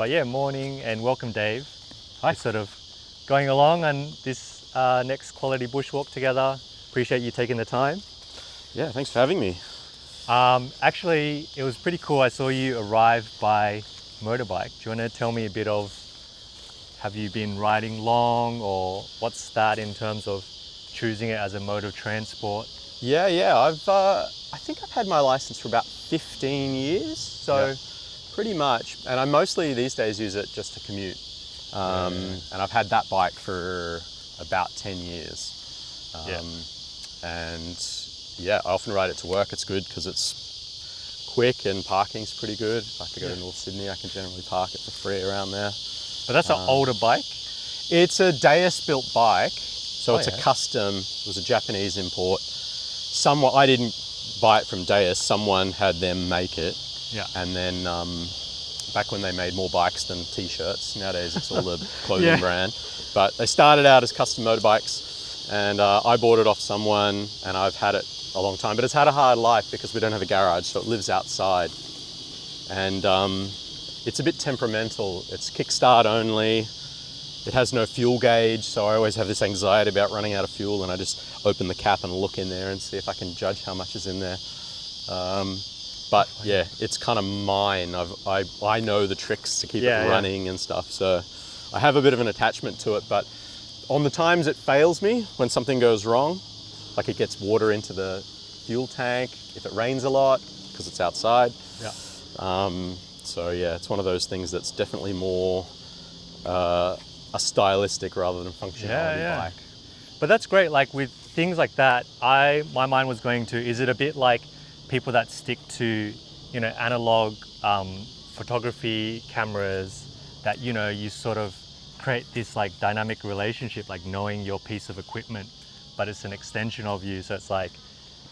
But yeah, morning and welcome, Dave. Hi. We're sort of going along on this next Quality Bushwalk together. Appreciate you taking the time. Yeah, thanks for having me. Actually, it was pretty cool. I saw you arrive by motorbike. Do you want to tell me a bit of, have you been riding long, or what's that in terms of choosing it as a mode of transport? Yeah, I think I've had my license for about 15 years, so pretty much. And I mostly these days use it just to commute. And I've had that bike for about 10 years. And yeah, I often ride it to work. It's good because it's quick and parking's pretty good. If I have to go to North Sydney, I can generally park it for free around there. But that's an older bike? It's a Deus built bike. So it's a custom, it was a Japanese import. I didn't buy it from Deus, someone had them make it. Yeah. And then back when they made more bikes than t-shirts, nowadays it's all the clothing brand. But they started out as custom motorbikes, and I bought it off someone, and I've had it a long time. But it's had a hard life because we don't have a garage, so it lives outside. And it's a bit temperamental. It's kickstart only. It has no fuel gauge, so I always have this anxiety about running out of fuel, and I just open the cap and look in there and see if I can judge how much is in there. But yeah, it's kind of mine. I know the tricks to keep it running and stuff, so I have a bit of an attachment to it. But on the times it fails me, when something goes wrong, like it gets water into the fuel tank, if it rains a lot, because it's outside. So yeah, it's one of those things that's definitely more a stylistic rather than functionality bike. But that's great. Like with things like that, my mind was going to, is it a bit like people that stick to, analog photography cameras, that, you sort of create this like dynamic relationship, like knowing your piece of equipment, but it's an extension of you. So it's like,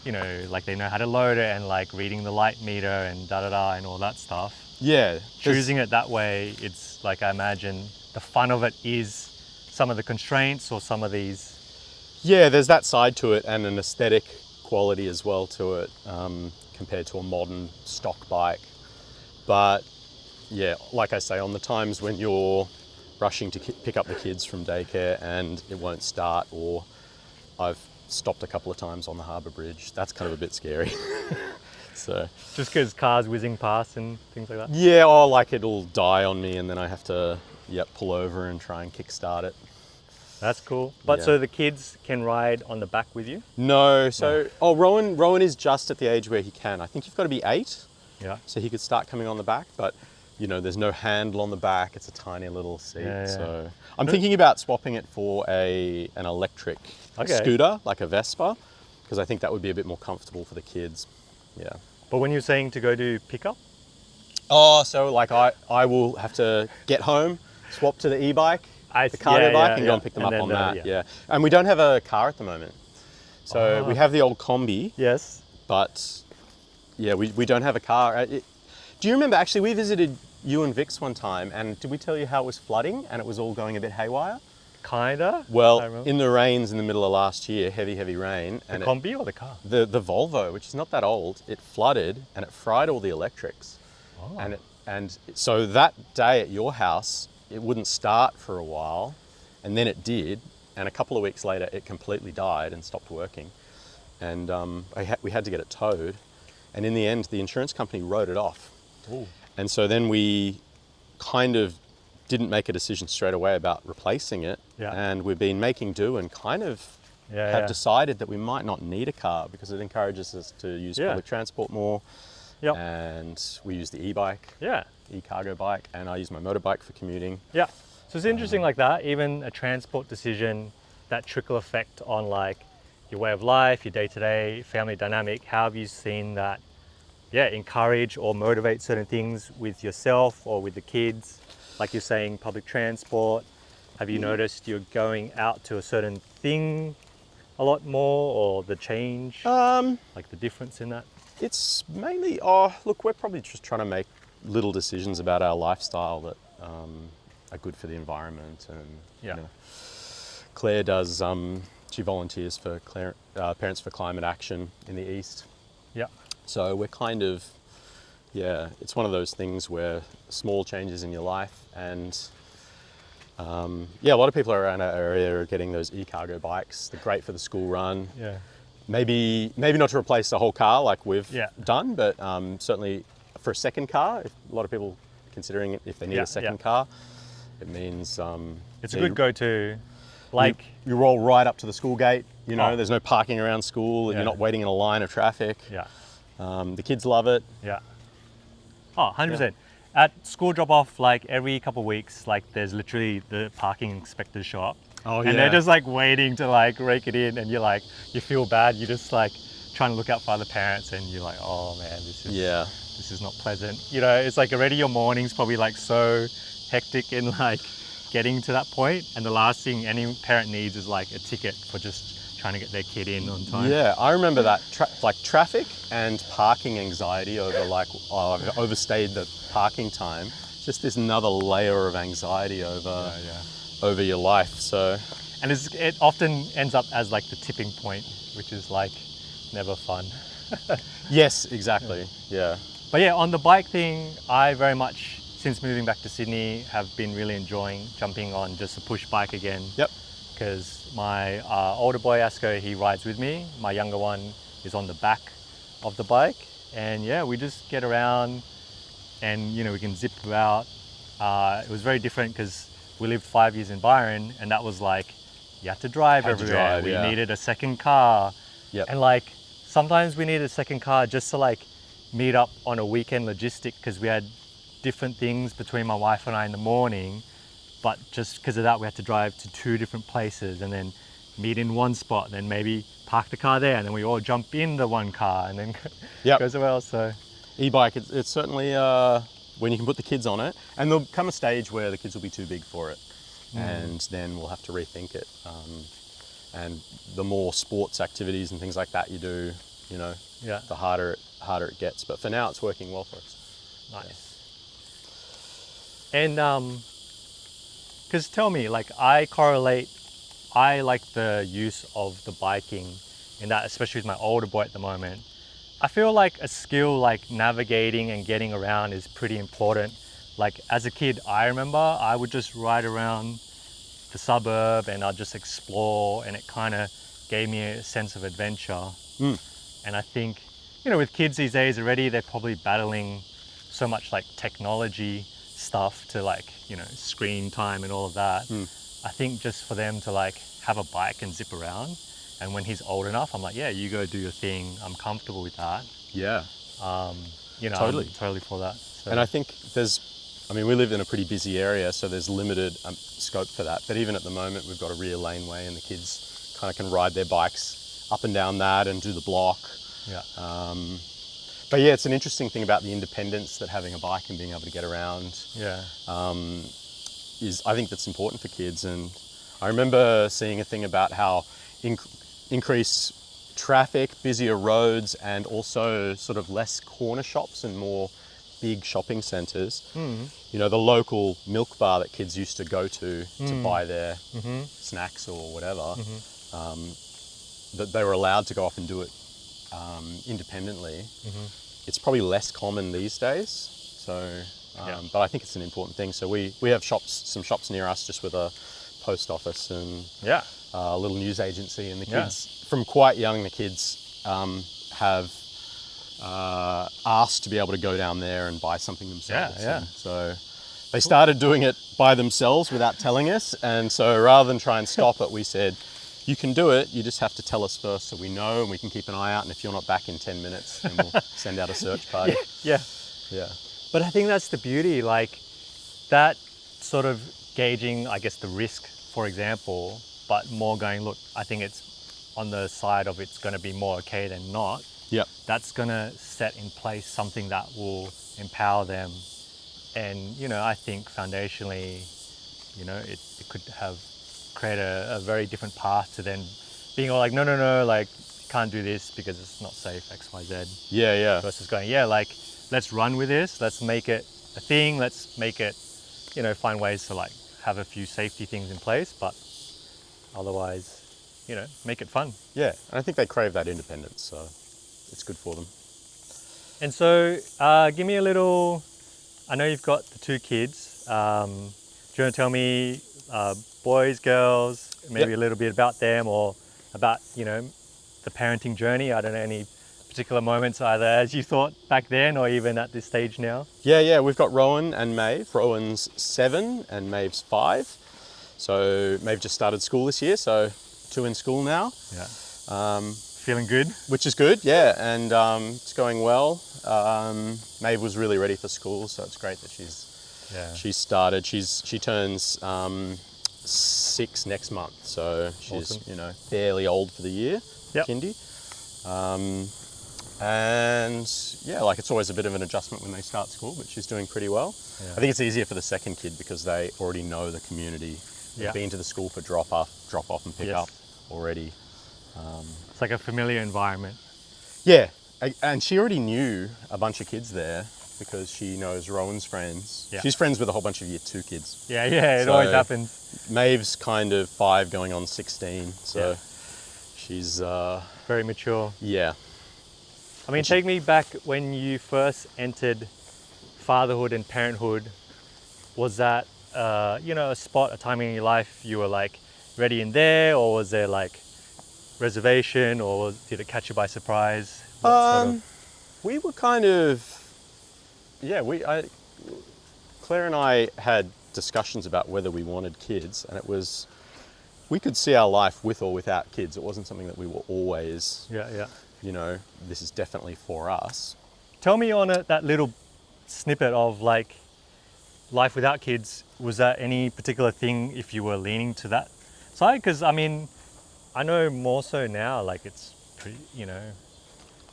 like they know how to load it, and like reading the light meter and da-da-da and all that stuff. Yeah. Choosing it that way, it's like, I imagine the fun of it is some of the constraints or some of these. Yeah, there's that side to it, and an aesthetic quality as well to it, compared to a modern stock bike. But yeah, like I say, on the times when you're rushing to pick up the kids from daycare and it won't start, or I've stopped a couple of times on the harbour bridge, that's kind of a bit scary. So just because cars whizzing past and things like that? Yeah, or like it'll die on me and then I have to pull over and try and kickstart it. That's cool. But so the kids can ride on the back with you? No, Rowan is just at the age where he can. I think you've got to be 8. Yeah. So he could start coming on the back, but there's no handle on the back. It's a tiny little seat. So I'm thinking about swapping it for an electric scooter, like a Vespa, because I think that would be a bit more comfortable for the kids. Yeah. But when you're saying to go to pickup? Oh, so like I will have to get home, swap to the e-bike, the cargo bike, and go and pick them up on that. And we don't have a car at the moment. So we have the old Combi. Yes. But yeah, we don't have a car. Do you remember, actually, we visited you and Vix one time, and did we tell you how it was flooding and it was all going a bit haywire? Kinda. Well, in the rains in the middle of last year, heavy rain. The Combi or the car? The Volvo, which is not that old, it flooded and it fried all the electrics. And so that day at your house, it wouldn't start for a while, and then it did, and a couple of weeks later it completely died and stopped working. And we had to get it towed, and in the end the insurance company wrote it off. Ooh. And so then we kind of didn't make a decision straight away about replacing it, and we've been making do and kind of have decided that we might not need a car because it encourages us to use public transport more. And we use the e-bike, e-cargo bike, and I use my motorbike for commuting. Yeah, so it's interesting like that, even a transport decision, that trickle effect on like your way of life, your day-to-day family dynamic. How have you seen that, encourage or motivate certain things with yourself or with the kids? Like you're saying, public transport. Have you noticed you're going out to a certain thing a lot more, or the change, like the difference in that? It's mainly, look, we're probably just trying to make little decisions about our lifestyle that are good for the environment. And Claire does, she volunteers for Parents for Climate Action in the East. Yeah. So we're kind of Yeah, it's one of those things where small changes in your life, and yeah, a lot of people around our area are getting those e-cargo bikes. They're great for the school run. Yeah. Maybe not to replace the whole car like we've Yeah. done, but certainly for a second car. If a lot of people considering it, if they need Yeah, a second yeah. car, it means It's a yeah, good go-to. you, Like, you roll right up to the school gate. You know, Oh. there's no parking around school. Yeah. You're not waiting in a line of traffic. yeah, The kids love it. yeah. Oh, 100%. At school drop-off, like every couple of weeks, like there's literally the parking inspectors show up. Oh, and yeah. they're just like waiting to like rake it in, and you're like, you feel bad. You're just like trying to look out for other parents, and you're like, oh man, this is not pleasant. You know, it's like already your morning's probably like so hectic in like getting to that point, and the last thing any parent needs is like a ticket for just trying to get their kid in on time. Yeah, I remember that like traffic and parking anxiety over like, oh, I've overstayed the parking time. Just this another layer of anxiety over over your life. So, And it often ends up as like the tipping point, which is like never fun. yes, exactly. Yeah. But yeah, on the bike thing, I very much, since moving back to Sydney, have been really enjoying jumping on just a push bike again. Yep. Because my older boy, Asko, he rides with me. My younger one is on the back of the bike. And yeah, we just get around and, you know, we can zip about. It was very different because we lived 5 years in Byron, and that was like, you had to drive Had to everywhere. drive, we yeah. needed a second car. Yep. And like, sometimes we needed a second car just to like meet up on a weekend logistic, because we had different things between my wife and I in the morning. But just because of that, we had to drive to 2 different places and then meet in one spot, and then maybe park the car there, and then we all jump in the one car and then Yep. go somewhere else. So E-bike, it's certainly when you can put the kids on it, and there'll come a stage where the kids will be too big for it, and then we'll have to rethink it. And the more sports activities and things like that you do, you know, yeah, the harder it gets. But for now, it's working well for us. nice. And because tell me, like I like the use of the biking in that, especially with my older boy at the moment. I feel like a skill like navigating and getting around is pretty important. Like as a kid, I remember I would just ride around the suburb and I'd just explore, and it kind of gave me a sense of adventure. And I think, you know, with kids these days already, they're probably battling so much like technology stuff to like, you know, screen time and all of that. I think just for them to like have a bike and zip around, and when he's old enough, I'm like, yeah, you go do your thing. I'm comfortable with that. Yeah. You know, Totally. I'm totally for that. So. And I think we live in a pretty busy area, so there's limited scope for that. But even at the moment, we've got a rear laneway, and the kids kind of can ride their bikes up and down that and do the block. Yeah. But yeah, it's an interesting thing about the independence that having a bike and being able to get around Yeah. is, I think that's important for kids. And I remember seeing a thing about how increased traffic, busier roads, and also sort of less corner shops and more big shopping centres. You know, the local milk bar that kids used to go to buy their snacks or whatever, that they were allowed to go off and do it independently. It's probably less common these days. So, but I think it's an important thing. So we have some shops near us just with a post office and Yeah. a little news agency, and the kids, from quite young, the kids have asked to be able to go down there and buy something themselves. Yeah, yeah. And so they started doing it by themselves without telling us, and so rather than try and stop it, we said, you can do it, you just have to tell us first so we know and we can keep an eye out, and if you're not back in 10 minutes, then we'll send out a search party. Yeah. Yeah. But I think that's the beauty, like that sort of gauging, I guess, the risk, for example, but more going, look, I think it's on the side of it's going to be more okay than not. Yep. That's going to set in place something that will empower them. And, you know, I think foundationally, you know, it could have created a very different path to then being all like, no, like, can't do this because it's not safe, X, Y, Z. Yeah, yeah. Versus going, yeah, like, let's run with this, let's make it a thing, let's make it, you know, find ways to like have a few safety things in place, but otherwise, you know, make it fun. Yeah, and I think they crave that independence, so it's good for them. And so, give me a little. I know you've got the two kids. Do you want to tell me, boys, girls, Yep. maybe a little bit about them or about, the parenting journey? I don't know, any particular moments either as you thought back then or even at this stage now? Yeah. We've got Rowan and Maeve. Rowan's 7 and Maeve's 5. So Maeve just started school this year, so 2 in school now. Yeah. Feeling good? Which is good, yeah, and it's going well. Maeve was really ready for school, so it's great that she's started. She turns 6 next month, so she's Awesome. fairly old for the year, Yep. kindy. And yeah, like it's always a bit of an adjustment when they start school, but she's doing pretty well. Yeah. I think it's easier for the second kid because they already know the community. They've Yeah. been to the school for drop off and pick Yes. up already. It's like a familiar environment. Yeah, and she already knew a bunch of kids there because she knows Rowan's friends. Yeah. She's friends with a whole bunch of year 2 kids. Yeah, it So- always happens. Maeve's kind of 5 going on 16, so Yeah. she's, Very mature. yeah. I mean, take me back when you first entered fatherhood and parenthood. Was that, a spot, a time in your life you were like ready in there, or was there like reservation, or did it catch you by surprise? What sort of- We were kind of, Claire and I had discussions about whether we wanted kids, and we could see our life with or without kids. It wasn't something that we were always, Yeah. this is definitely for us. Tell me on that little snippet of like life without kids. Was that any particular thing if you were leaning to that side? Because I mean, I know more so now. Like it's pretty, a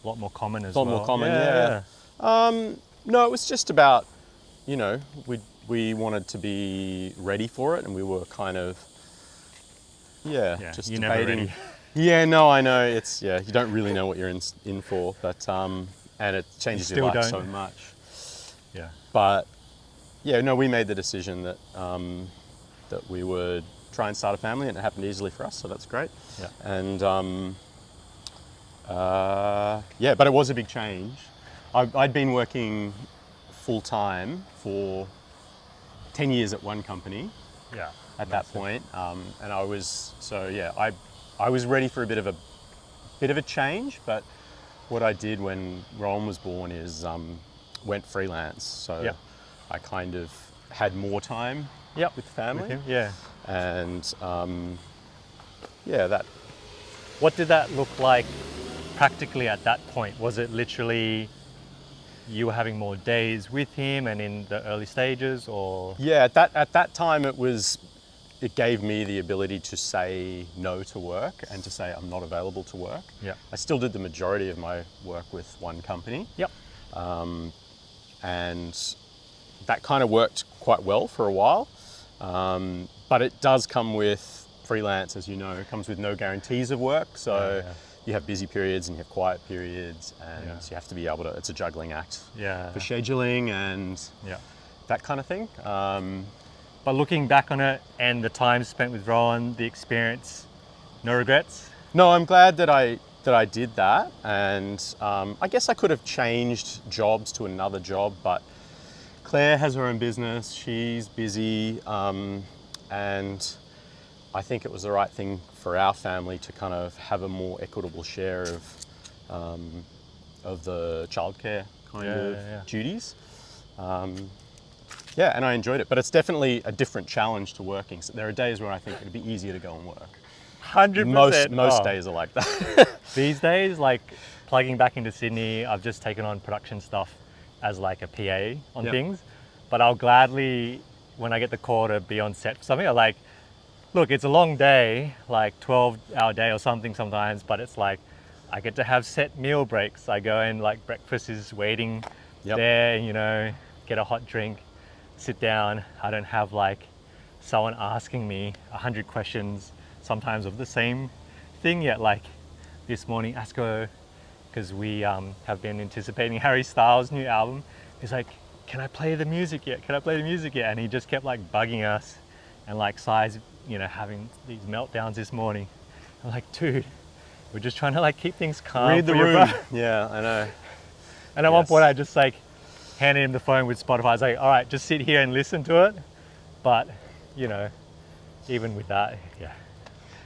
lot more common as A lot well. more common, yeah. No, it was just about, we wanted to be ready for it, and we were kind of, just you're never debating. ready. Yeah, no, I know. It's you don't really know what you're in for, but and it changes your still life don't. so much. Yeah. But yeah, no, we made the decision that that we would try and start a family, and it happened easily for us, so that's great. Yeah. And but it was a big change. I'd been working full time for 10 years at one company Yeah. at that point, and I was I was ready for a bit of a change. But what I did when Rowan was born is went freelance, so Yeah. I kind of had more time Yep. with the family, With him? Yeah. and that What did that look like practically at that point? Was it literally you were having more days with him and in the early stages, or? Yeah, at that time it gave me the ability to say no to work and to say I'm not available to work. Yeah. I still did the majority of my work with one company, Yep. and that kind of worked quite well for a while. But it does come with freelance, as you know, it comes with no guarantees of work. So Yeah. you have busy periods and you have quiet periods, and Yeah. you have to be able to, it's a juggling act Yeah. for scheduling and Yeah. that kind of thing. But looking back on it and the time spent with Rowan, the experience, no regrets? No, I'm glad that I did that, and I guess I could have changed jobs to another job, but Claire has her own business, she's busy, and I think it was the right thing for our family to kind of have a more equitable share of the childcare kind of duties. And I enjoyed it, but it's definitely a different challenge to working. So there are days where I think it'd be easier to go and work. 100%. Most days are like that. These days, like plugging back into Sydney, I've just taken on production stuff as like a PA on Yep. things. But I'll gladly, when I get the call to be on set for something, I'm like, look, it's a long day, like 12-hour day or something sometimes, but it's like, I get to have set meal breaks. I go in, like breakfast is waiting Yep. there, get a hot drink, sit down. I don't have like someone asking me 100 questions sometimes of the same thing yet. Like this morning, Asko, because we have been anticipating Harry Styles' new album, he's like, can I play the music yet? Can I play the music yet? And he just kept like bugging us, and like Si's, having these meltdowns this morning. I'm like, dude, we're just trying to like keep things calm. Read the for your room. bro." Yeah, I know. And at one Yes. point I just like handed him the phone with Spotify. I was like, all right, just sit here and listen to it. But, you know, even with that, yeah.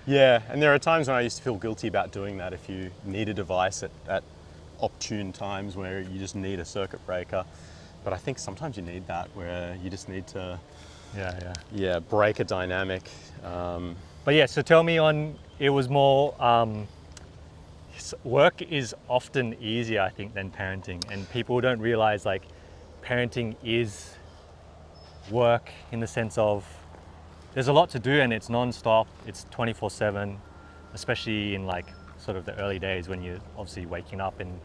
Yeah, and there are times when I used to feel guilty about doing that if you need a device at opportune times where you just need a circuit breaker. But I think sometimes you need that where you just need to, Yeah. break a dynamic. But yeah, so tell me it was more, work is often easier, I think, than parenting. And people don't realize like parenting is work in the sense of there's a lot to do and it's non-stop, it's 24/7, especially in like sort of the early days when you're obviously waking up and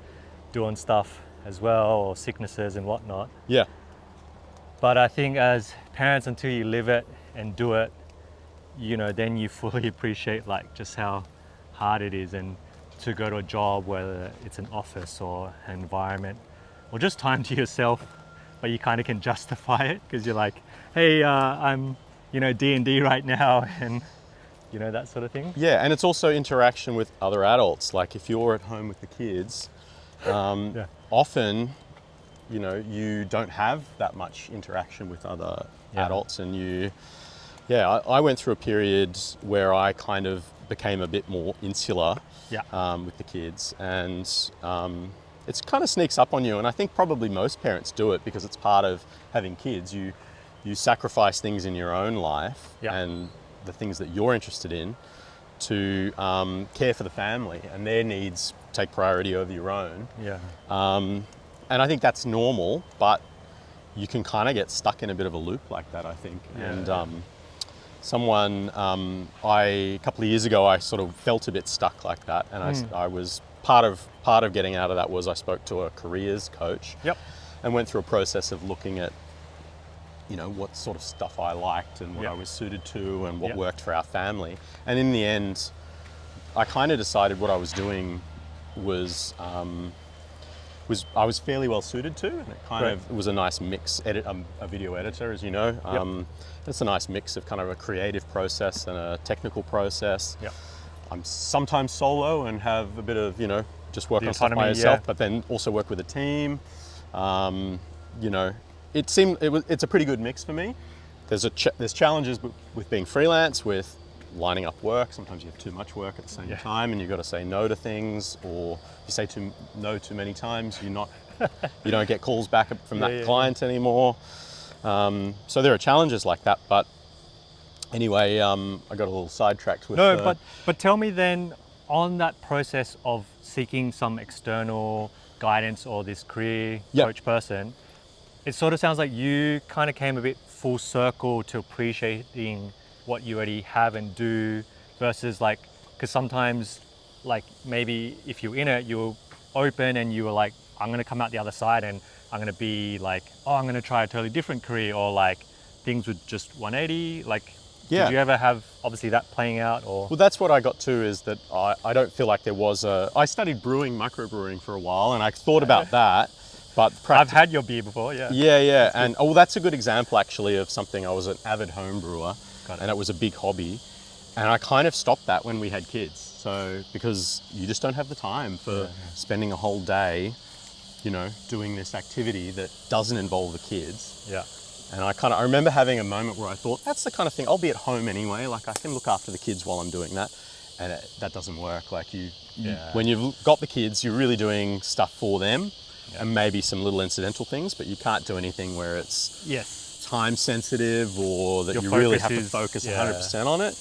doing stuff as well, or sicknesses and whatnot. Yeah, But I think as parents, until you live it and do it, you know, then you fully appreciate like just how hard it is, and to go to a job, whether it's an office or an environment or just time to yourself, but you kind of can justify it because you're like, hey, I'm, you know, D&D right now, and you know, that sort of thing. yeah, and it's also interaction with other adults. Like if you're at home with the kids, Yeah. often, you know, you don't have that much interaction with other Yeah. adults, and I went through a period where I kind of became a bit more insular with the kids, and it kind of sneaks up on you. And I think probably most parents do it because it's part of having kids. You sacrifice things in your own life and the things that you're interested in to care for the family, and their needs take priority over your own. Yeah. And I think that's normal, but you can kind of get stuck in a bit of a loop like that, I think. Yeah. And a couple of years ago, I sort of felt a bit stuck like that, and I was part of getting out of that was I spoke to a careers coach, and went through a process of looking at, you know, what sort of stuff I liked and what I was suited to and what worked for our family. And in the end, I kind of decided what I was doing was I was fairly well suited to, and it was a nice mix. I'm a video editor, as you know. It's a nice mix of kind of a creative process and a technical process. I'm sometimes solo and have a bit of, you know, just work on stuff by yourself, but then also work with a team. You know, it's a pretty good mix for me. There's challenges with being freelance, with lining up work. Sometimes you have too much work at the same time, and you've got to say no to things, or if you say no too many times, you don't get calls back from that client anymore. So there are challenges like that. But anyway, I got a little sidetracked with. But tell me then, on that process of seeking some external guidance or this career coach person, it sort of sounds like you kind of came a bit full circle to appreciating what you already have and do, versus like, because sometimes like maybe if you're in it, you're open and you were like, I'm going to come out the other side and I'm going to be like, oh, I'm going to try a totally different career, or like things would just 180. Like, did you ever have obviously that playing out? Or Well, that's what I got to, is that I don't feel like there was I studied microbrewing for a while, and I thought about that. But I've had your beer before, Yeah, and that's a good example actually of something. I was an avid home brewer, and it was a big hobby, and I kind of stopped that when we had kids. So because you just don't have the time for spending a whole day, you know, doing this activity that doesn't involve the kids. And I remember having a moment where I thought, that's the kind of thing, I'll be at home anyway, like I can look after the kids while I'm doing that. And that doesn't work. Like when you've got the kids, you're really doing stuff for them. And maybe some little incidental things, but you can't do anything where it's time sensitive, or that you really have to focus 100% on it.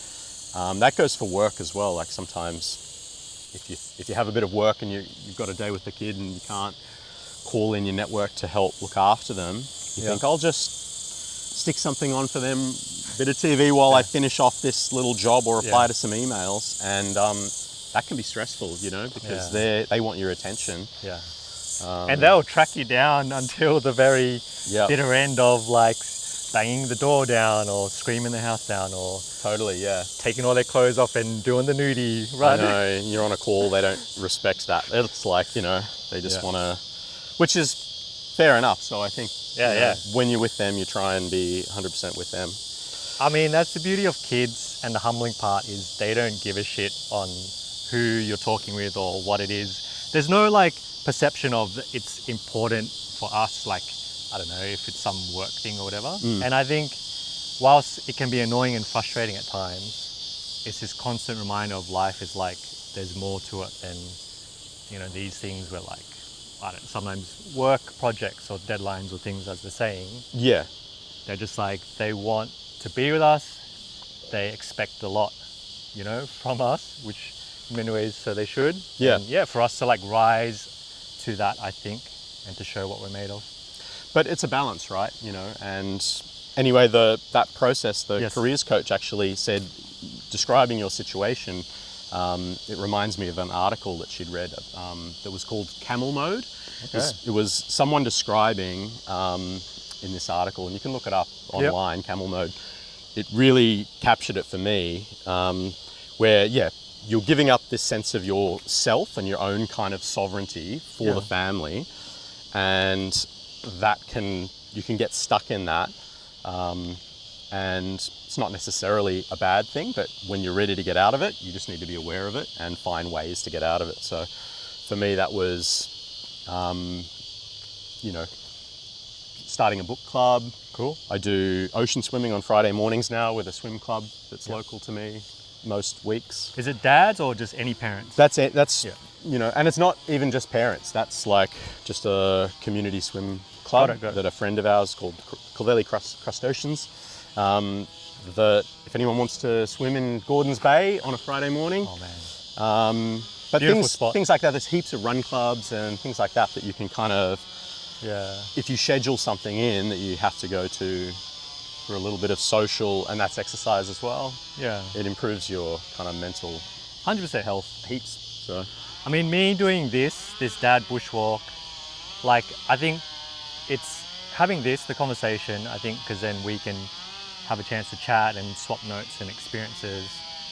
That goes for work as well. Like sometimes if you have a bit of work and you've got a day with the kid and you can't call in your network to help look after them, you think, I'll just stick something on for them, bit of TV while I finish off this little job or reply to some emails. And that can be stressful, you know, because they want your attention. And they'll track you down until the very bitter end of like banging the door down or screaming the house down or taking all their clothes off and doing the nudie, right? I know, you're on a call, they don't respect that. It's like, you know, they just want to, which is fair enough. So I think when you're with them, you try and be 100% with them. I mean, that's the beauty of kids, and the humbling part is they don't give a shit on who you're talking with or what it is. there's no like perception of it's important for us, like, I don't know if it's some work thing or whatever. And I think whilst it can be annoying and frustrating at times, it's this constant reminder of life is like, there's more to it than, you know, these things where like, I don't know, sometimes work projects or deadlines or things, as they're saying, Yeah. they're just like, they want to be with us, they expect a lot, you know, from us, which in many ways, so they should. Yeah. And yeah, for us to like rise to that, I think, and to show what we're made of. But it's a balance, right? You know, and anyway, that process, the Yes. careers coach actually said, describing your situation, it reminds me of an article that she'd read that was called Camel Mode. Okay. It was someone describing in this article, and you can look it up online, Camel Mode. It really captured it for me, where, yeah, you're giving up this sense of yourself and your own kind of sovereignty for the family, and you can get stuck in that, and it's not necessarily a bad thing, but when you're ready to get out of it, you just need to be aware of it and find ways to get out of it. So for me, that was, you know, starting a book club. Cool. I do ocean swimming on Friday mornings now with a swim club that's local to me most weeks. Is it dads or just any parents? That's it. That's, you know, and it's not even just parents. That's like just a community swim club Got it. that a friend of ours called Quality Crustaceans. That if anyone wants to swim in Gordon's Bay on a Friday morning. Oh man. But Beautiful spot. things like that, there's heaps of run clubs and things like that you can kind of, if you schedule something in that you have to go to for a little bit of social, and that's exercise as well. Yeah. It improves your kind of mental 100% health heaps. So I mean, me doing this dad bushwalk, like, I think it's having the conversation, I think, because then we can have a chance to chat and swap notes and experiences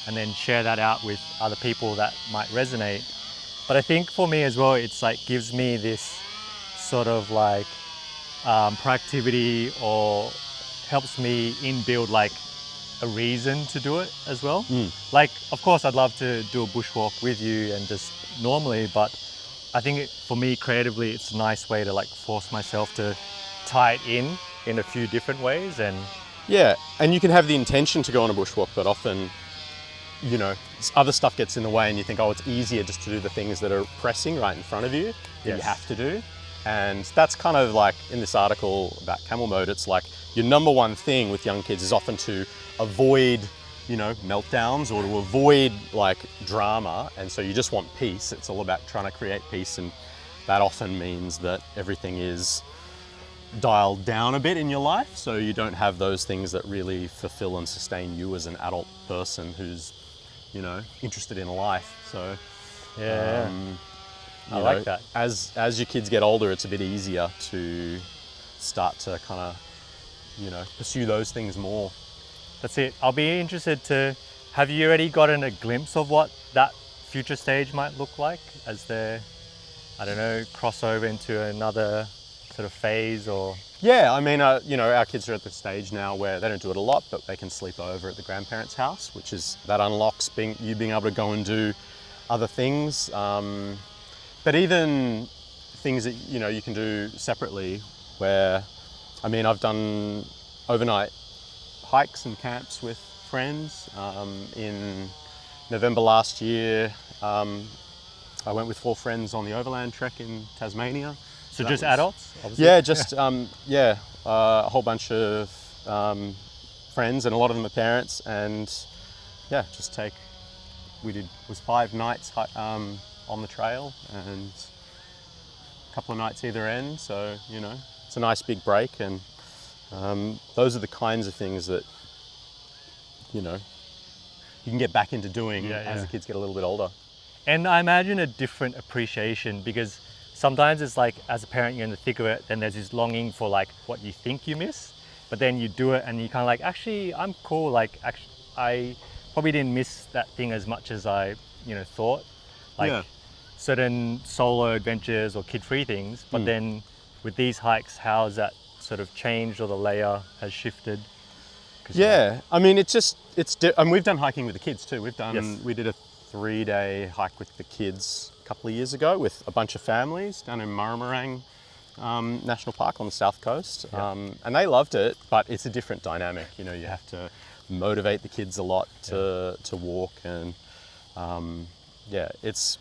and then share that out with other people that might resonate. But I think for me as well, it's like gives me this sort of like proactivity, or helps me inbuild like a reason to do it as well. Like, of course, I'd love to do a bushwalk with you and just normally, but I think for me creatively, it's a nice way to like force myself to tie it in a few different ways. And yeah, and you can have the intention to go on a bushwalk, but often, you know, other stuff gets in the way and you think, oh, it's easier just to do the things that are pressing right in front of you that you have to do. And that's kind of like in this article about Camel Mode, it's like your number one thing with young kids is often to avoid, you know, meltdowns or to avoid like drama. And so you just want peace. It's all about trying to create peace. And that often means that everything is dialed down a bit in your life. So you don't have those things that really fulfill and sustain you as an adult person who's, you know, interested in life. So, I like that. As your kids get older, it's a bit easier to start to kind of, you know, pursue those things more. That's it. I'll be interested to, have you already gotten a glimpse of what that future stage might look like as they, I don't know, cross over into another sort of phase? Or Yeah, I mean, you know, our kids are at the stage now where they don't do it a lot, but they can sleep over at the grandparents' house, which is, that unlocks you being able to go and do other things. But even things that, you know, you can do separately, where, I mean, I've done overnight hikes and camps with friends. In November last year, I went with 4 friends on the overland trek in Tasmania. so just adults? Obviously? Yeah, just, a whole bunch of friends, and a lot of them are parents, and yeah, just was 5 nights on the trail and a couple of nights either end. So, you know, it's a nice big break, and those are the kinds of things that, you know, you can get back into doing as the kids get a little bit older. And I imagine a different appreciation, because sometimes it's like, as a parent, you're in the thick of it, then there's this longing for like what you think you miss, but then you do it and you kind of like, actually, I'm cool. Like, actually, I probably didn't miss that thing as much as I, you know, thought. Like certain solo adventures or kid-free things, but then with these hikes, how has that sort of changed, or the layer has shifted? Yeah, I mean, and we've done hiking with the kids too. We did a 3-day hike with the kids a couple of years ago with a bunch of families down in Murrumarang National Park on the south coast. Yeah. And they loved it, but it's a different dynamic. You know, you have to motivate the kids a lot to walk, and yeah, it's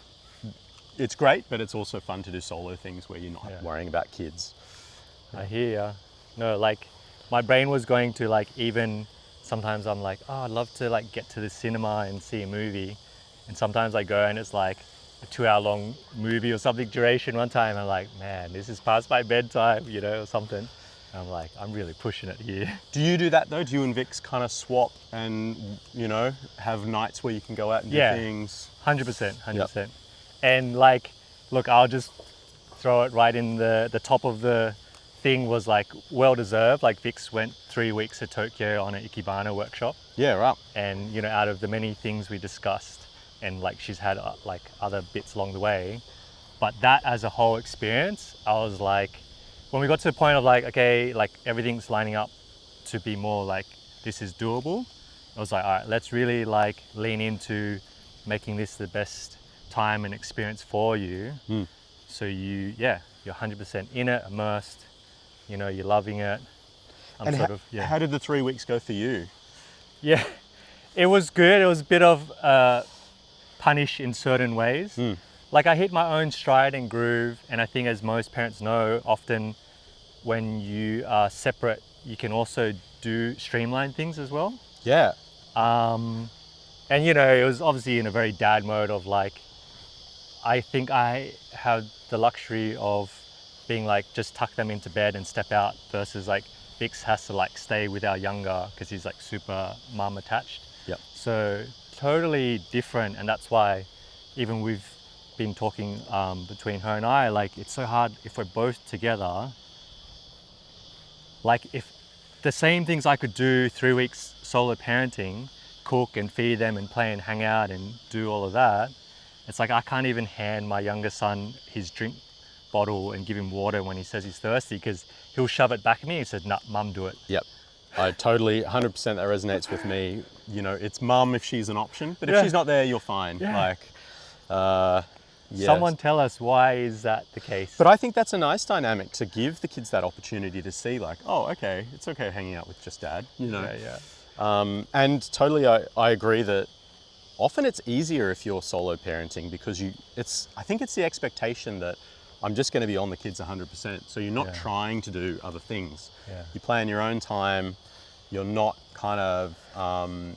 great, but it's also fun to do solo things where you're not worrying about kids. I hear ya. No, like my brain was going to like, even sometimes I'm like, oh, I'd love to like get to the cinema and see a movie. And sometimes I go and it's like a 2-hour-long movie or something duration. One time I'm like, man, this is past my bedtime, you know, or something. And I'm like, I'm really pushing it here. Do you do that though? Do you and Vix kind of swap and, you know, have nights where you can go out and do things? 100%, 100%. And like, look, I'll just throw it right in the top of the thing was like well-deserved. Like Vix went 3 weeks to Tokyo on an Ikebana workshop. Yeah, right. And, you know, out of the many things we discussed, and like she's had like other bits along the way, but that as a whole experience, I was like, when we got to the point of like, okay, like everything's lining up to be more like, this is doable. I was like, all right, let's really like lean into making this the best time and experience for you. So you're 100% in it, immersed, you know, you're loving it. And how did the 3 weeks go for you? Yeah, it was good. It was a bit of punish in certain ways. Like I hit my own stride and groove, and I think, as most parents know, often when you are separate, you can also do streamline things as well. Yeah. And you know, it was obviously in a very dad mode of like, I think I have the luxury of being like, just tuck them into bed and step out, versus like Vix has to like stay with our younger because he's like super mum attached. Yep. So totally different, and that's why even we've been talking between her and I, like it's so hard if we're both together. Like if the same things I could do 3 weeks solo parenting, cook and feed them and play and hang out and do all of that, it's like I can't even hand my younger son his drink bottle and give him water when he says he's thirsty, because he'll shove it back at me and says, nah, mum, do it. Yep. I totally, 100% that resonates with me. You know, it's mum if she's an option, but if she's not there, you're fine. Like, Someone tell us, why is that the case? But I think that's a nice dynamic to give the kids that opportunity to see like, oh, okay, it's okay hanging out with just dad, you know? And totally, I agree that often it's easier if you're solo parenting, because I think it's the expectation that I'm just going to be on the kids 100%. So you're not trying to do other things. You play in your own time. You're not kind of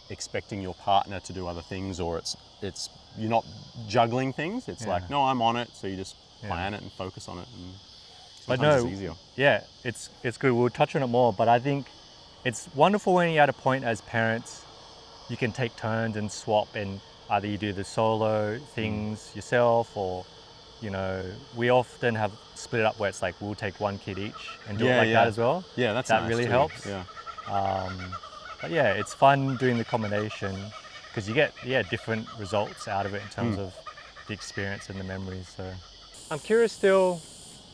expecting your partner to do other things, or you're not juggling things. It's like, no, I'm on it. So you just plan it and focus on it. And sometimes it's easier. Yeah, it's good. We'll touch on it more, but I think it's wonderful when you're at a point as parents, you can take turns and swap, and either you do the solo things yourself, or you know, we often have split it up where it's like we'll take one kid each and do it like that as well. Yeah, that nice really too. helps. Yeah. But yeah, it's fun doing the combination, because you get different results out of it in terms of the experience and the memories. So I'm curious still,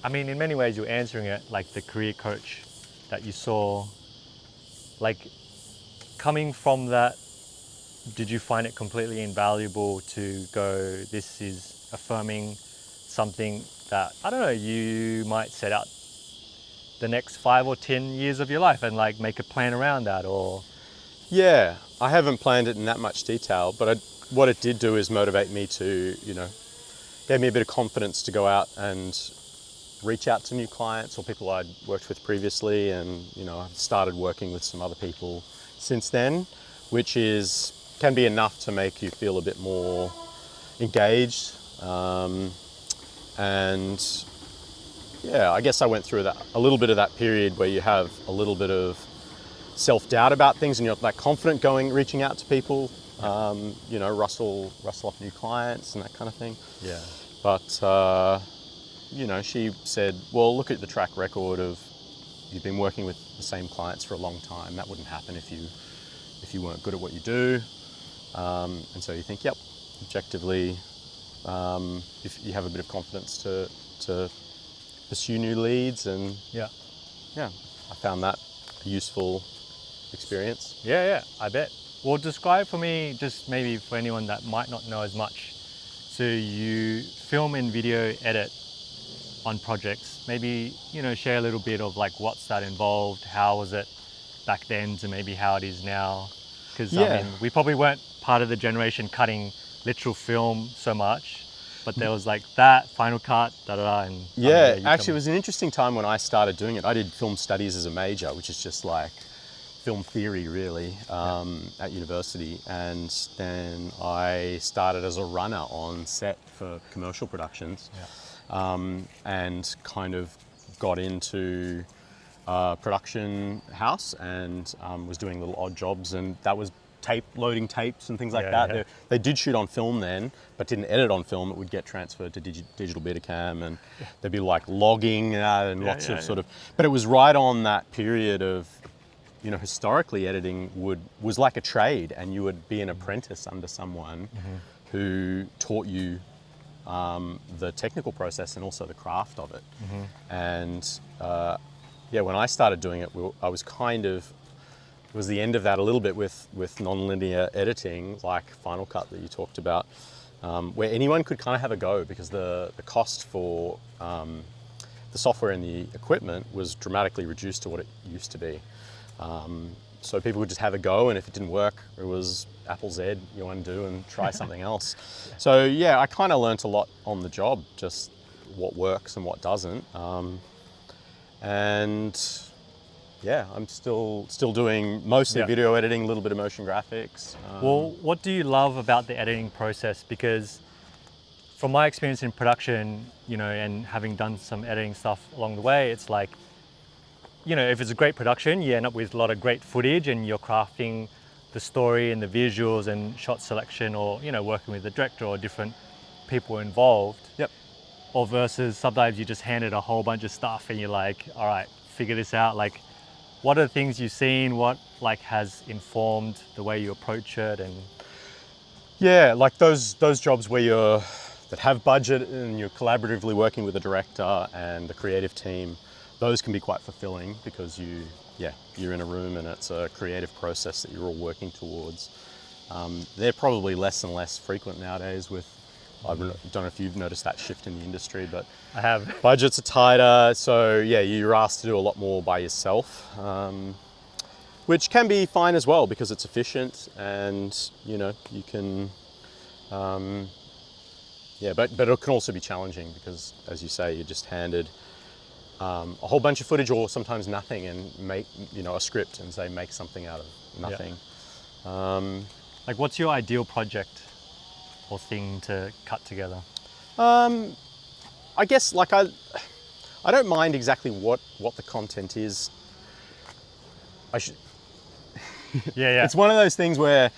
I mean, in many ways you're answering it, like the career coach that you saw, like coming from that, did you find it completely invaluable to go, this is affirming something that, I don't know, you might set out the next 5 or 10 years of your life and like make a plan around that? Or Yeah, I haven't planned it in that much detail, but what it did do is motivate me to, you know, gave me a bit of confidence to go out and reach out to new clients or people I'd worked with previously, and you know, I've started working with some other people since then, which can be enough to make you feel a bit more engaged. And yeah, I guess I went through a little bit of that period where you have a little bit of self-doubt about things, and you're like confident reaching out to people, you know, rustle up new clients and that kind of thing. yeah, But you know, she said, well, look at the track record of, you've been working with the same clients for a long time. That wouldn't happen if you weren't good at what you do. And so you think, yep, objectively, if you have a bit of confidence to pursue new leads, and yeah, I found that a useful experience. Yeah, I bet. Well, describe for me, just maybe for anyone that might not know as much. So you film and video edit on projects. Maybe, you know, share a little bit of like what's that involved, how was it back then to maybe how it is now? Because I Yeah. mean, we probably weren't part of the generation cutting literal film so much, but there was like that, Final Cut, da da da. And I don't know, Yeah, you actually, tell it me. was an interesting time when I started doing it. I did film studies as a major, which is just like film theory, really, at university. And then I started as a runner on set for commercial productions, and kind of got into production house and was doing little odd jobs, and that was loading tapes and things like Yeah, that. yeah. They did shoot on film then, but didn't edit on film. It would get transferred to digital Betacam, and there'd be like logging and lots of sort of. But it was right on that period of, you know, historically editing was like a trade, and you would be an apprentice under someone who taught you the technical process and also the craft of it. And yeah, when I started doing it, I was kind of, it was the end of that a little bit with non-linear editing, like Final Cut that you talked about, where anyone could kind of have a go, because the cost for the software and the equipment was dramatically reduced to what it used to be. So people would just have a go, and if it didn't work, it was Apple Z, you undo and try something else. So yeah, I kind of learnt a lot on the job, just what works and what doesn't. And yeah, I'm still doing mostly video editing, a little bit of motion graphics. Well, what do you love about the editing process? Because from my experience in production, you know, and having done some editing stuff along the way, it's like, you know, if it's a great production, you end up with a lot of great footage and you're crafting the story and the visuals and shot selection, or, you know, working with the director or different people involved. Yep. Or versus sometimes you just handed a whole bunch of stuff and you're like, all right, figure this out. Like, what are the things you've seen? What like has informed the way you approach it? And Yeah, like those jobs where that have budget and you're collaboratively working with the director and the creative team, those can be quite fulfilling, because you're in a room and it's a creative process that you're all working towards. They're probably less and less frequent nowadays with, I don't know if you've noticed that shift in the industry, but I have. budgets are tighter, so yeah, you're asked to do a lot more by yourself, which can be fine as well, because it's efficient and, you know, you can, yeah, but it can also be challenging because, as you say, you're just handed a whole bunch of footage or sometimes nothing, and make, you know, a script and say make something out of nothing. Like, what's your ideal project or thing to cut together? I guess like I don't mind exactly what the content is. Yeah. It's one of those things where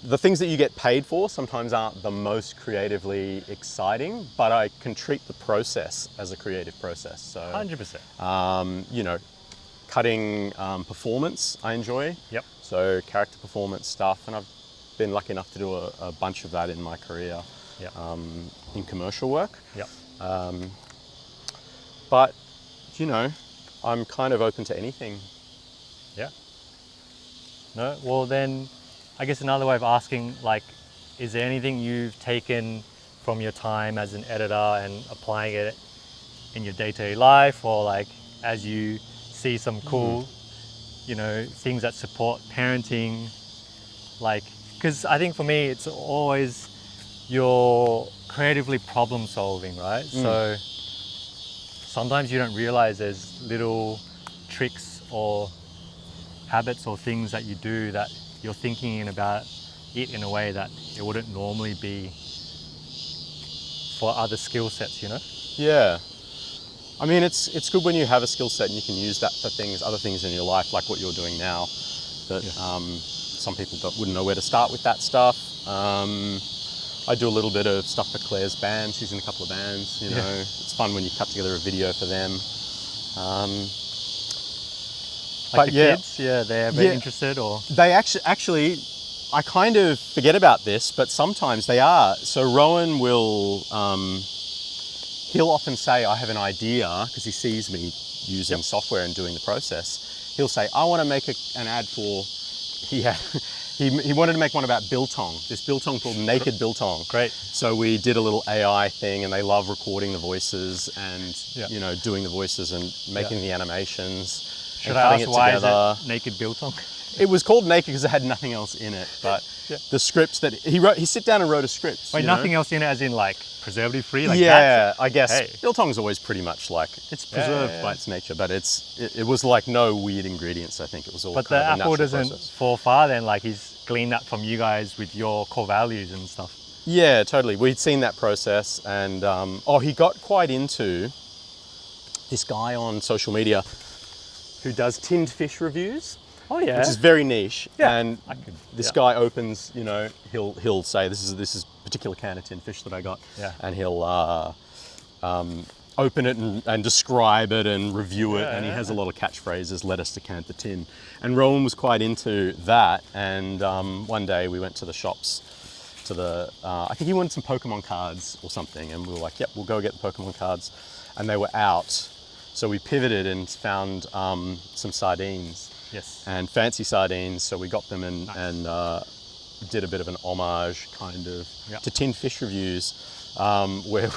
the things that you get paid for sometimes aren't the most creatively exciting, but I can treat the process as a creative process. So 100%. you know, cutting performance I enjoy. Yep. So character performance stuff, and I've been lucky enough to do a bunch of that in my career. Yep. In commercial work. Yep. But, you know, I'm kind of open to anything. Yeah. No, well then, I guess another way of asking, like, is there anything you've taken from your time as an editor and applying it in your day-to-day life, or like as you see some cool, you know, things that support parenting, like, because I think for me it's always you're creatively problem solving, right? So sometimes you don't realize there's little tricks or habits or things that you do that you're thinking about it in a way that it wouldn't normally be for other skill sets, you know? Yeah. I mean, it's good when you have a skill set and you can use that for other things in your life, like what you're doing now, that some people wouldn't know where to start with that stuff. I do a little bit of stuff for Claire's band. She's in a couple of bands, you know. It's fun when you cut together a video for them. Like the kids, they're very interested, or? They actually, I kind of forget about this, but sometimes they are. So Rowan will, he'll often say, I have an idea, because he sees me using software and doing the process. He'll say, I want to make an ad for, he wanted to make one about biltong, this biltong called Naked Biltong. Great. So we did a little AI thing, and they love recording the voices and Yeah. you know, doing the voices and making the animations. Should and I cutting ask it why together. is it Naked Biltong? It was called Naked because it had nothing else in it, but the scripts that he wrote, he sit down and wrote a script. Wait, you know? nothing else in it as in like preservative free? Like Yeah, that's, I guess hey. biltong's always pretty much like, it's preserved yeah. by its nature, but it was like no weird ingredients. I think it was all But kind the of a apple natural doesn't process. fall far then, like he's gleaned that from you guys with your core values and stuff. Yeah, totally. We'd seen that process, and he got quite into this guy on social media who does tinned fish reviews. Oh yeah. Which is very niche. Yeah, And I could- this yeah. guy opens, you know, he'll say this is a particular can of tinned fish that I got. Yeah. And he'll open it and describe it and review it. Yeah, And he has a yeah. lot of catchphrases, let us decant the tin. And Rowan was quite into that. And one day we went to the shops I think he wanted some Pokemon cards or something. And we were like, yep, we'll go get the Pokemon cards. And they were out. So we pivoted and found some sardines. Yes. And fancy sardines, so we got them and, Nice. and did a bit of an homage kind of Yeah. to tinned fish reviews, where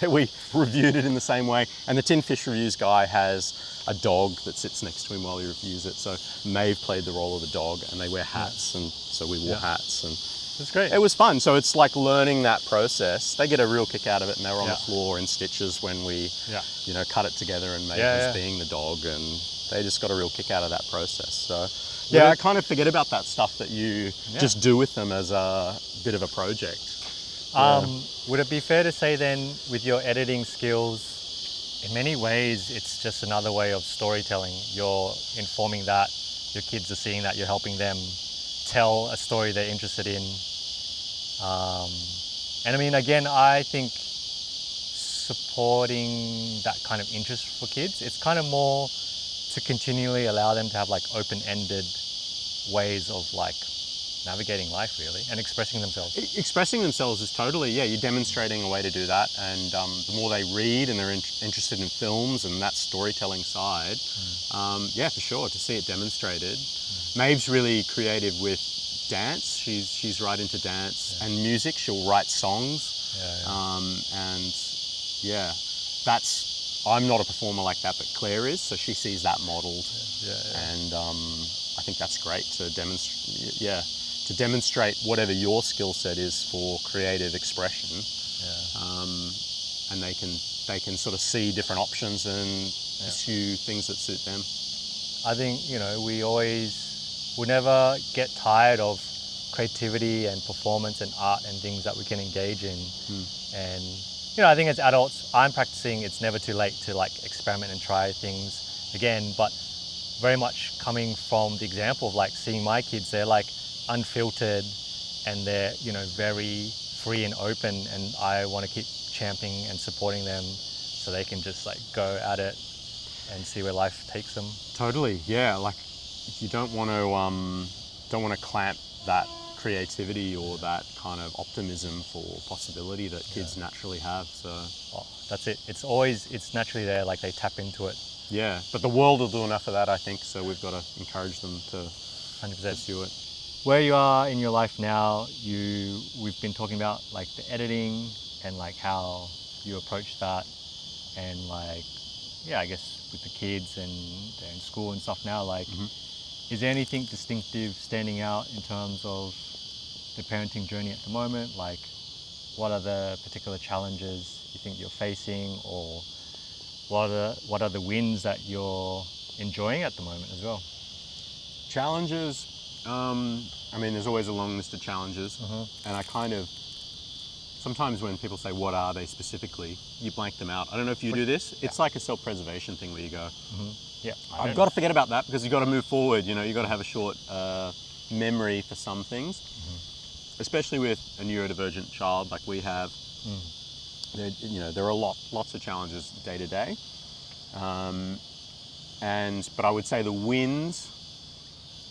we reviewed it in the same way. And the tinned fish reviews guy has a dog that sits next to him while he reviews it. So Maeve played the role of the dog, and they wear hats, and so we wore hats, and That's great. it was fun. So it's like learning that process. They get a real kick out of it, and they were on Yeah. the floor in stitches when we, Yeah. you know, cut it together, and Maeve Yeah, was yeah. being the dog, and they just got a real kick out of that process. So yeah, I kind of forget about that stuff that you just do with them as a bit of a project. Would it be fair to say then, with your editing skills, in many ways, it's just another way of storytelling? You're informing that, your kids are seeing that, you're helping them tell a story they're interested in. And I mean, again, I think supporting that kind of interest for kids, it's kind of more to continually allow them to have like open-ended ways of like navigating life really and expressing themselves. Expressing themselves is totally, yeah, you're demonstrating a way to do that. And the more they read and they're interested in films and that storytelling side, yeah, for sure, to see it demonstrated. Maeve's really creative with dance. She's right into dance and music. She'll write songs. And yeah, I'm not a performer like that, but Claire is, so she sees that modeled. And I think that's great to demonstrate whatever your skill set is for creative expression. And they can sort of see different options and pursue things that suit them. I think, you know, we'll never get tired of creativity and performance and art and things that we can engage in. And, you know, I think as adults, I'm practicing it's never too late to like experiment and try things again, but very much coming from the example of like seeing my kids, they're like unfiltered and they're, you know, very free and open, and I want to keep championing and supporting them so they can just like go at it and see where life takes them. Totally, yeah. Like you don't want to clamp that creativity or that kind of optimism for possibility that kids naturally have. So that's it. It's naturally there. Like they tap into it. Yeah, but the world will do enough of that, I think. So we've got to encourage them to 100%. pursue it. Where you are in your life now, we've been talking about like the editing and like how you approach that, and like, yeah, I guess with the kids and they're in school and stuff now, like, is there anything distinctive standing out in terms of the parenting journey at the moment? Like, what are the particular challenges you think you're facing, or what are the wins that you're enjoying at the moment as well? Challenges, I mean, there's always a long list of challenges, and I kind of, sometimes when people say, what are they specifically, you blank them out. I don't know if you do this. It's like a self-preservation thing where you go, Yeah, I've got to forget about that because you've got to move forward. You know, you've got to have a short memory for some things, especially with a neurodivergent child like we have. There are lots of challenges day to day. But I would say the wins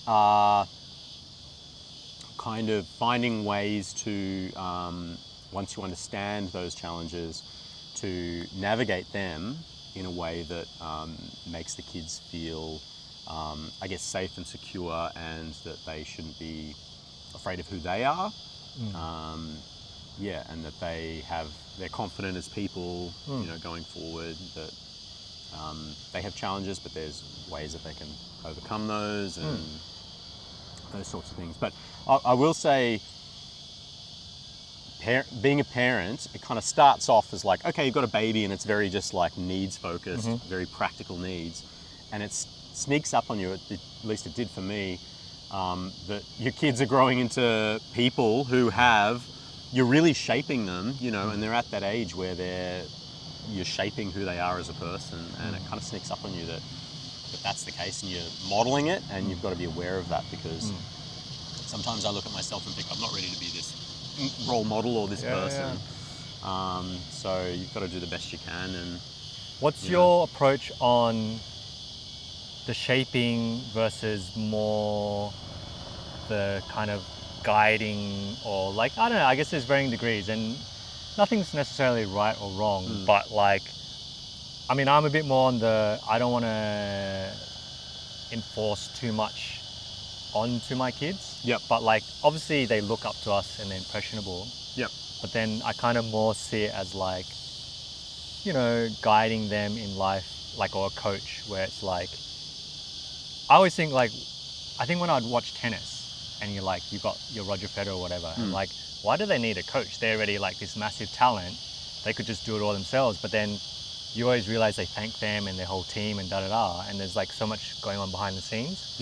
are kind of finding ways to, once you understand those challenges, to navigate them in a way that makes the kids feel, I guess, safe and secure, and that they shouldn't be afraid of who they are. And that they're confident as people, going forward, that they have challenges, but there's ways that they can overcome those and those sorts of things. But I will say, being a parent, it kind of starts off as like, okay, you've got a baby and it's very just like needs focused, very practical needs, and it sneaks up on you, at least it did for me, that your kids are growing into people who you're really shaping them, and they're at that age where you're shaping who they are as a person, and it kind of sneaks up on you that that's the case, and you're modeling it, and you've got to be aware of that, because sometimes I look at myself and think I'm not ready to be this role model or this person. So you've got to do the best you can. And what's your approach on the shaping versus more the kind of guiding, or like, I don't know, I guess there's varying degrees, and nothing's necessarily right or wrong, but like, I mean, I'm a bit more on I don't want to enforce too much onto my kids. But like, obviously they look up to us and they're impressionable. But then I kind of more see it as like, guiding them in life, like, or a coach, where it's like, I always think like, I think when I'd watch tennis and you've got your Roger Federer or whatever, and like, why do they need a coach? They're already like this massive talent. They could just do it all themselves. But then you always realize they thank them and their whole team and da-da-da. And there's like so much going on behind the scenes.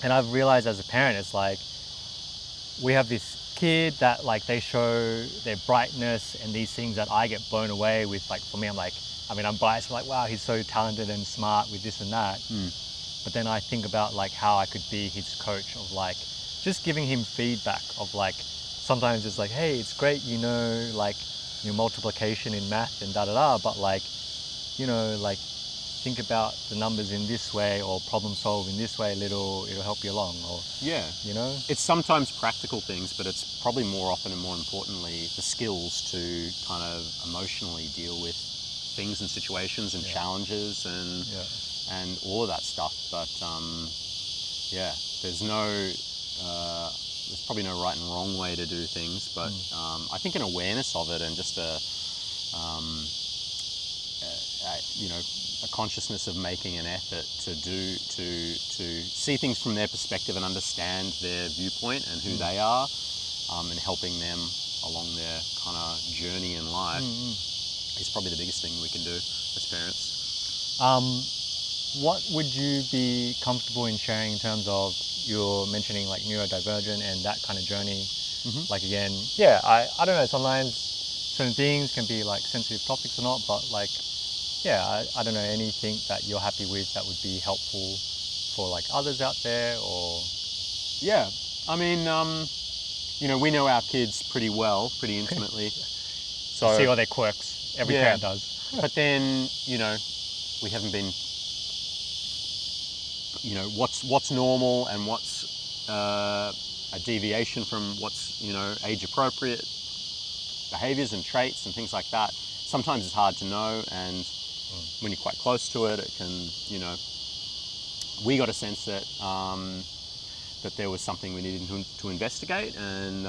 And I've realized as a parent, it's like, we have this kid that like, they show their brightness and these things that I get blown away with. Like for me, I'm biased. I'm like, wow, he's so talented and smart with this and that. But then I think about like how I could be his coach, of like, just giving him feedback of like, sometimes it's like, hey, it's great, like your multiplication in math and da-da-da, but like, like, think about the numbers in this way, or problem solve in this way, it'll help you along, or it's sometimes practical things, but it's probably more often and more importantly the skills to kind of emotionally deal with things and situations and challenges and all of that stuff. But there's probably no right and wrong way to do things, but I think an awareness of it, and just a consciousness of making an effort to see things from their perspective and understand their viewpoint and who they are, and helping them along their kind of journey in life is probably the biggest thing we can do as parents. What would you be comfortable in sharing in terms of, you're mentioning like neurodivergent and that kind of journey? Like, again, I don't know, sometimes certain things can be like sensitive topics or not, but like, I don't know, anything that you're happy with that would be helpful for like others out there, or? I mean, we know our kids pretty well, pretty intimately. So see all their quirks, every parent does. But then, we haven't been, what's normal and what's a deviation from what's, age appropriate behaviors and traits and things like that. Sometimes it's hard to know, and when you're quite close to it, it can, we got a sense that that there was something we needed to investigate, and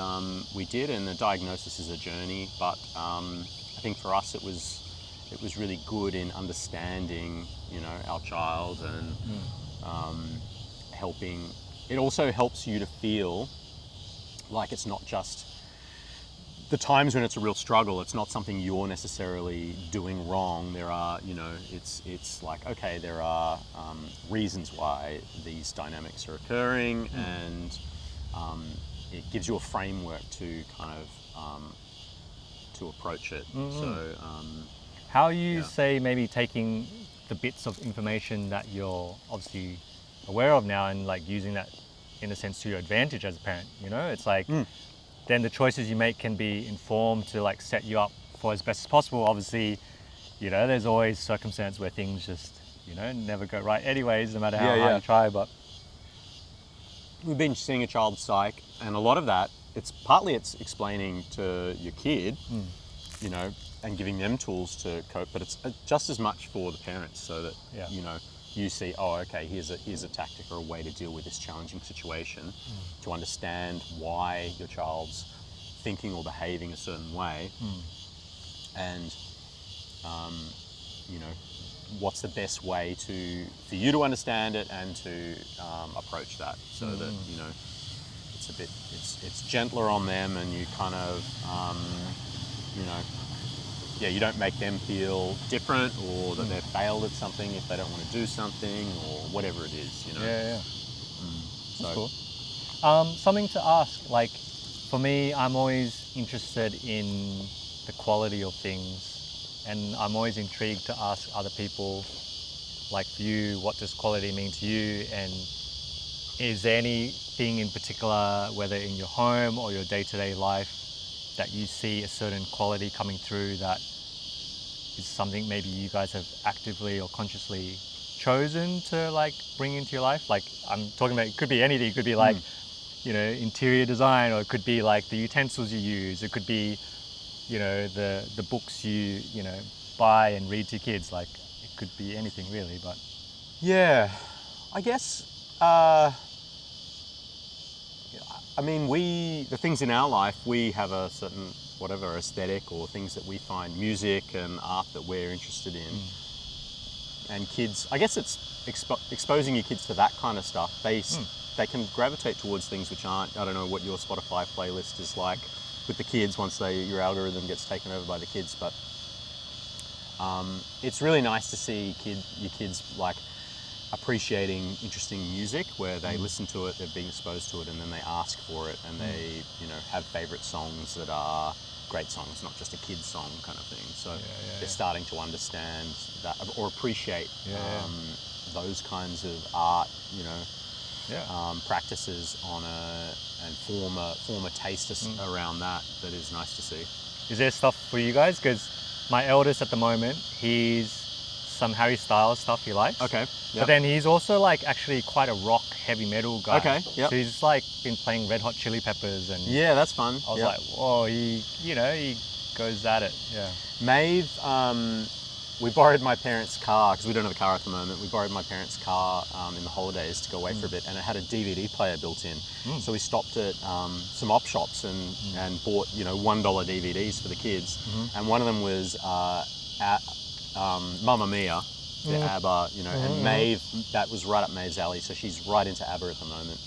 we did. And the diagnosis is a journey, but I think for us it was really good in understanding, our child, and helping. It also helps you to feel like it's not just the times when it's a real struggle. It's not something you're necessarily doing wrong. There are, it's like, okay, there are reasons why these dynamics are occurring, and it gives you a framework to kind of to approach it. So, how you say maybe taking the bits of information that you're obviously aware of now, and like using that in a sense to your advantage as a parent, it's like, then the choices you make can be informed to like set you up for as best as possible. Obviously, there's always circumstance where things just, never go right anyways, no matter how hard you try. But we've been seeing a child psych, and a lot of that, it's explaining to your kid, and giving them tools to cope, but it's just as much for the parents, so that, you see, oh, okay, here's a tactic or a way to deal with this challenging situation, to understand why your child's thinking or behaving a certain way, and you know, what's the best way for you to understand it and to approach that, so that, you know, it's gentler on them, and you kind of you know, yeah, you don't make them feel different, or that they've failed at something if they don't want to do something, or whatever it is, you know. Yeah. So That's cool. Something to ask, like, for me, I'm always interested in the quality of things, and I'm always intrigued to ask other people, like, for you, what does quality mean to you, and is there anything in particular, whether in your home or your day-to-day life, that you see a certain quality coming through that is something maybe you guys have actively or consciously chosen to, like, bring into your life? Like, I'm talking about, it could be anything. It could be like, you know, interior design, or it could be like the utensils you use. It could be, you know, the books you know, buy and read to kids. Like, it could be anything really, but yeah, I guess, I mean, the things in our life, we have a certain, whatever, aesthetic, or things that we find, music and art, that we're interested in. And kids, I guess it's exposing your kids to that kind of stuff. They can gravitate towards things which aren't, I don't know what your Spotify playlist is like with the kids once your algorithm gets taken over by the kids, but it's really nice to see your kids, like, appreciating interesting music, where they listen to it, they're being exposed to it, and then they ask for it, and they, you know, have favorite songs that are great songs, not just a kid's song kind of thing. So they're starting to understand that, or appreciate those kinds of art, you know, practices and form a taste around that is nice to see. is there stuff for you guys? Because my eldest at the moment, he's some Harry Styles stuff he likes. Okay. But then he's also, like, actually quite a rock, heavy metal guy. Okay, yep. So he's, like, been playing Red Hot Chili Peppers, and Yeah, that's fun. I was like, whoa, he goes at it. Yeah. Maeve, we borrowed my parents' car, because we don't have a car at the moment. We borrowed my parents' car in the holidays to go away for a bit, and it had a DVD player built in. So we stopped at some op shops and bought, you know, $1 DVDs for the kids. And one of them was Mamma Mia, the ABBA, you know, and Maeve, that was right up Maeve's alley, so she's right into ABBA at the moment.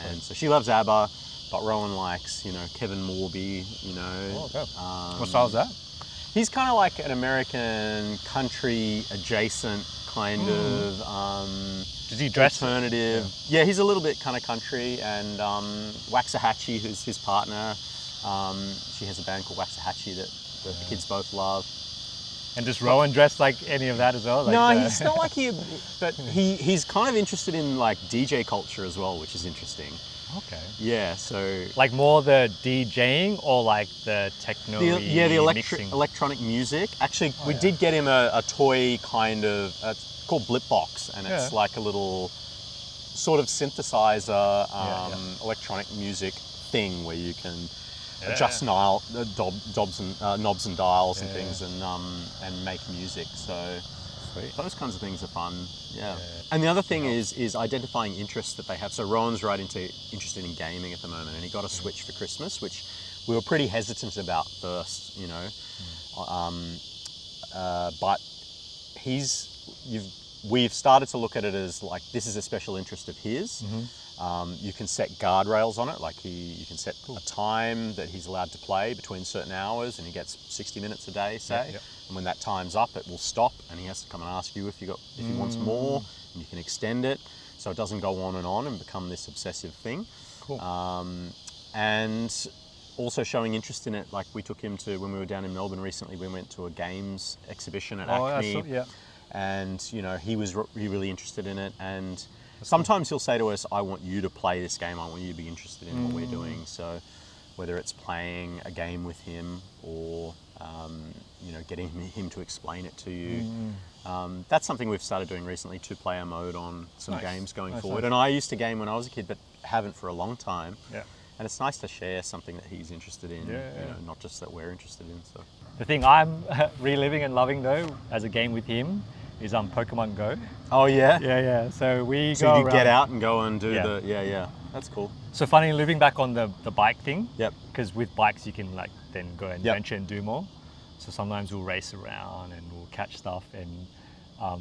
And so she loves ABBA, but Rowan likes, you know, Kevin Morby, you know. Oh, okay. What style is that? He's kind of like an American country adjacent kind of Does he dress alternative. Yeah, he's a little bit kind of country. And Waxahachie, who's his partner, she has a band called Waxahachie that the kids both love. And does Rowan dress like any of that as well? Like, no, he's not like but he's kind of interested in, like, DJ culture as well, which is interesting. Okay. Yeah, so like more the DJing, or like the techno? The electronic music. Actually, we did get him a toy kind of, it's called Blipbox, and it's like a little sort of synthesizer, electronic music thing where you can adjust knobs and dials and things, and make music. So those kinds of things are fun. Yeah. And the other thing is identifying interests that they have. So Rowan's interested in gaming at the moment, and he got a Switch for Christmas, which we were pretty hesitant about first, you know. But we've started to look at it as, like, this is a special interest of his. You can set guardrails on it, like you can set a time that he's allowed to play between certain hours, and he gets 60 minutes a day, say. And when that time's up, it will stop, and he has to come and ask you if he wants more, and you can extend it, so it doesn't go on and become this obsessive thing. Cool. And also showing interest in it, like we took him to, when we were down in Melbourne recently, we went to a games exhibition at Acme, and you know, he was really interested in it, and sometimes he'll say to us, I want you to play this game, I want you to be interested in what we're doing. So whether it's playing a game with him, or you know, getting him to explain it to you. That's something we've started doing recently, 2-player mode on some games going forward. And I used to game when I was a kid, but haven't for a long time. And it's nice to share something that he's interested in, you know, not just that we're interested in. So the thing I'm reliving and loving, though, as a game with him, is Pokemon Go. Oh yeah. Yeah. So we So go you around. get out and go and do Yeah. the yeah. That's cool. So funny, looping back on the bike thing. Yep. Because with bikes you can like then go and Yep. venture and do more. So sometimes we'll race around and we'll catch stuff, and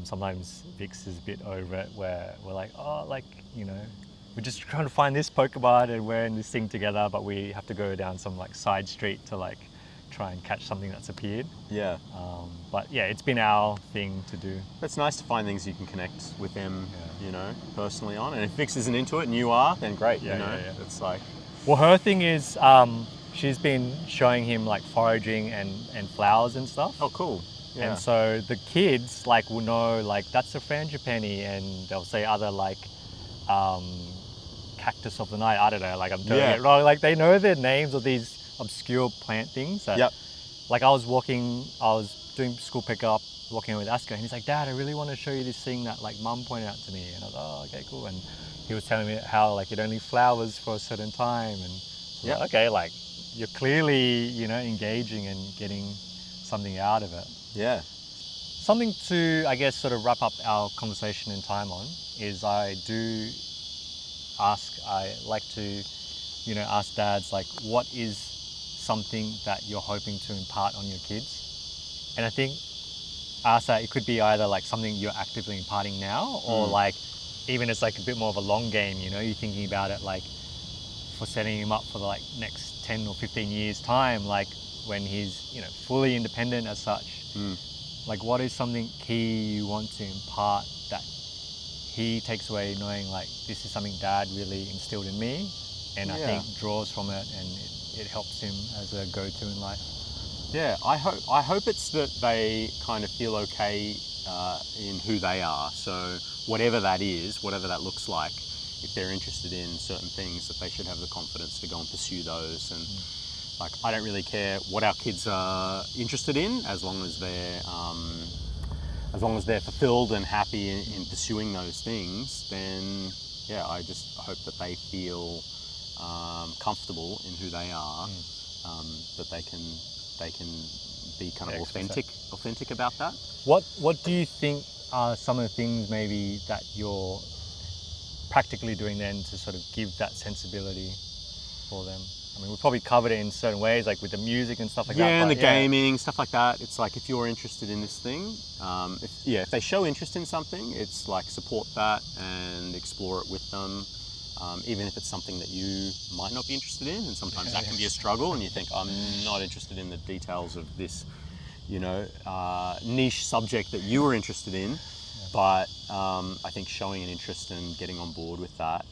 sometimes Vix is a bit over it where we're like, oh, like, you know, we're just trying to find this Pokemon and we're in this thing together, but we have to go down some like side street to like try and catch something that's appeared. Yeah. But yeah, it's been our thing to do. It's nice to find things you can connect with them, you know, personally on. And if Vix isn't into it and you are, then great, you know. Yeah. It's like... Well, her thing is she's been showing him like foraging and flowers and stuff. Oh, cool. Yeah. And so the kids like will know like that's a frangipani, and they'll say other like cactus of the night. I don't know, like I'm doing it wrong. Like they know the names of these obscure plant things. That, like I was doing school pickup, walking with Asker, and he's like, Dad, I really want to show you this thing that like Mum pointed out to me. And I was like, oh, okay, cool. And he was telling me how like it only flowers for a certain time. And like, okay, like you're clearly, you know, engaging and getting something out of it. Yeah. Something to, I guess, sort of wrap up our conversation in time on is I like to, you know, ask dads, like, what is something that you're hoping to impart on your kids? And I think ask that it could be either like something you're actively imparting now, or like even it's like a bit more of a long game, you know, you're thinking about it like for setting him up for the like next 10 or 15 years time, like when he's, you know, fully independent as such. Like what is something key you want to impart that he takes away knowing like this is something Dad really instilled in me, and I think draws from it, and it helps him as a go-to in life? Yeah, I hope it's that they kind of feel okay in who they are. So whatever that is, whatever that looks like, if they're interested in certain things, that they should have the confidence to go and pursue those. And like, I don't really care what our kids are interested in, as long as they're fulfilled and happy in pursuing those things. Then yeah, I just hope that they feel comfortable in who they are, that they can be kind of authentic about that. What do you think are some of the things maybe that you're practically doing then to sort of give that sensibility for them? I mean, we've probably covered it in certain ways, like with the music and stuff like that. Yeah, and the gaming, stuff like that. It's like, if you're interested in this thing, if they show interest in something, it's like support that and explore it with them. Even if it's something that you might not be interested in, and sometimes that can be a struggle, and you think, I'm not interested in the details of this, you know, niche subject that you were interested in. But I think showing an interest and getting on board with that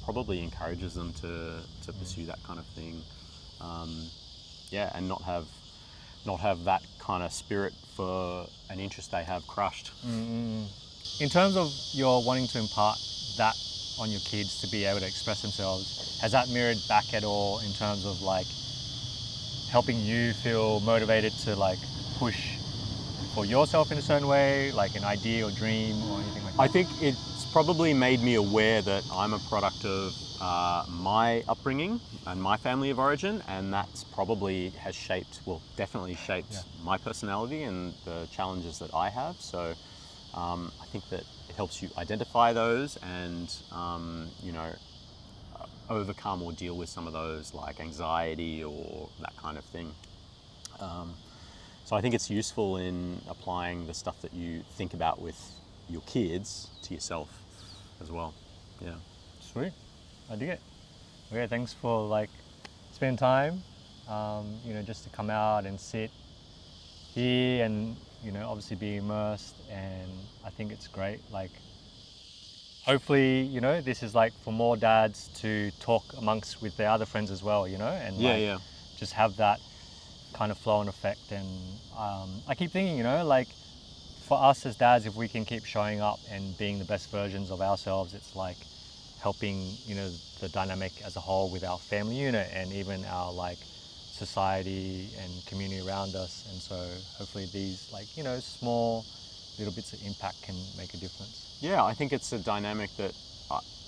probably encourages them to pursue that kind of thing. And not have that kind of spirit for an interest they have crushed. In terms of your wanting to impart that on your kids to be able to express themselves, has that mirrored back at all in terms of like helping you feel motivated to like push for yourself in a certain way, like an idea or dream or anything like that? I think it's probably made me aware that I'm a product of my upbringing and my family of origin, and that's probably definitely shaped my personality and the challenges that I have. So I think that it helps you identify those and overcome or deal with some of those, like anxiety or that kind of thing. So I think it's useful in applying the stuff that you think about with your kids to yourself as well. Yeah. Sweet. I dig it. Okay, thanks for like spending time, just to come out and sit here and, obviously be immersed. And I think it's great. Like, hopefully, this is like for more dads to talk amongst with their other friends as well, and just have that kind of flow and effect. And I keep thinking, like for us as dads, if we can keep showing up and being the best versions of ourselves, it's like helping, the dynamic as a whole with our family unit and even our like society and community around us. And so hopefully these like, small little bits of impact can make a difference. Yeah, I think it's a dynamic that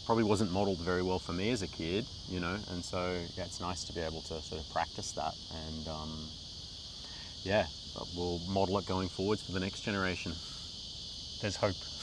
probably wasn't modeled very well for me as a kid, and so it's nice to be able to sort of practice that, and we'll model it going forwards for the next generation. there's hope.